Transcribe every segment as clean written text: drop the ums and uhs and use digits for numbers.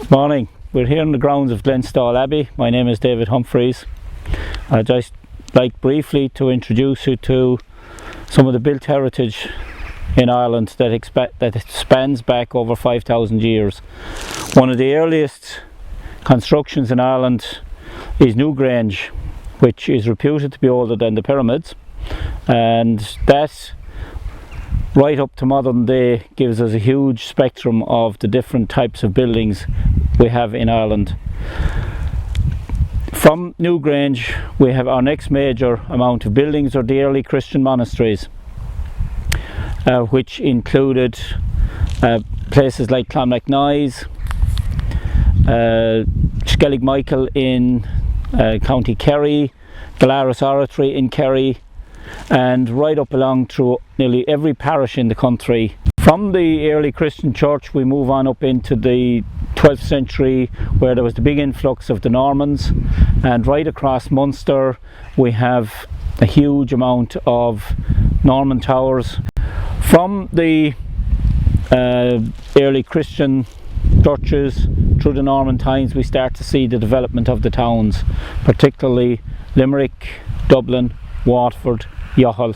Morning. We're here in the grounds of Glenstal Abbey. My name is David Humphreys. I'd just like briefly to introduce you to some of the built heritage in Ireland that spans back over 5,000 years. One of the earliest constructions in Ireland is Newgrange, which is reputed to be older than the pyramids, and that right up to modern day gives us a huge spectrum of the different types of buildings we have in Ireland. From Newgrange we have our next major amount of buildings are the early Christian monasteries, which included places like Clonmacnoise, Skellig Michael in County Kerry, Galaris Oratory in Kerry, and right up along through nearly every parish in the country. From the early Christian church we move on up into the 12th century, where there was the big influx of the Normans, and right across Munster we have a huge amount of Norman towers. From the early Christian churches through the Norman times we start to see the development of the towns, particularly Limerick, Dublin, Waterford, Youghal.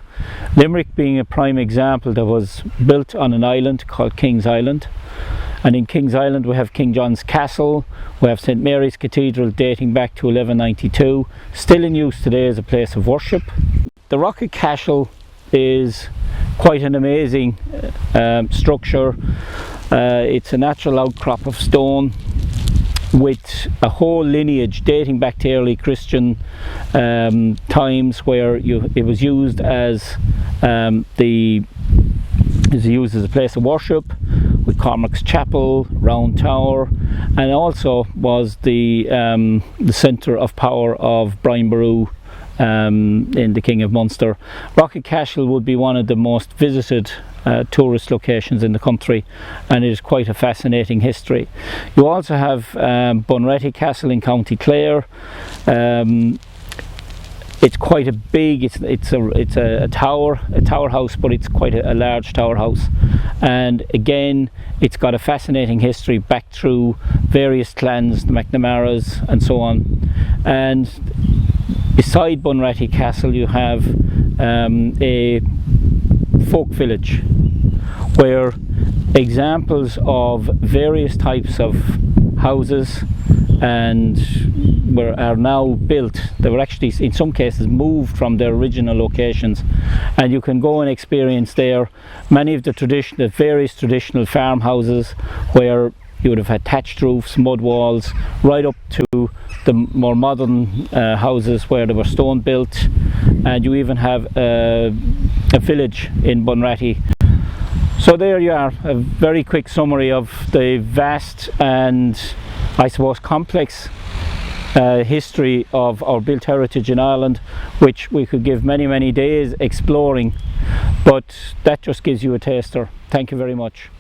Limerick being a prime example that was built on an island called King's Island, and in King's Island we have King John's Castle, we have St Mary's Cathedral dating back to 1192, still in use today as a place of worship. The Rock of Cashel is quite an amazing structure. It's a natural outcrop of stone with a whole lineage dating back to early Christian times, where it was used as a place of worship, with Cormac's Chapel, Round Tower, and also was the centre of power of Brian Boru in the King of Munster. Rock of Cashel would be one of the most visited tourist locations in the country, and it is quite a fascinating history. You also have Bunratty Castle in County Clare. It's quite a big, it's a tower house, but it's quite a large tower house, and again it's got a fascinating history back through various clans, the McNamaras and so on. And beside Bunratty Castle you have a folk village where examples of various types of houses are now built. They were actually in some cases moved from their original locations, and you can go and experience there many of the various traditional farmhouses where you would have had thatched roofs, mud walls, right up to the more modern houses where they were stone built, and you even have a village in Bunratty. So there you are, a very quick summary of the vast and I suppose complex history of our built heritage in Ireland, which we could give many days exploring, but that just gives you a taster. Thank you very much.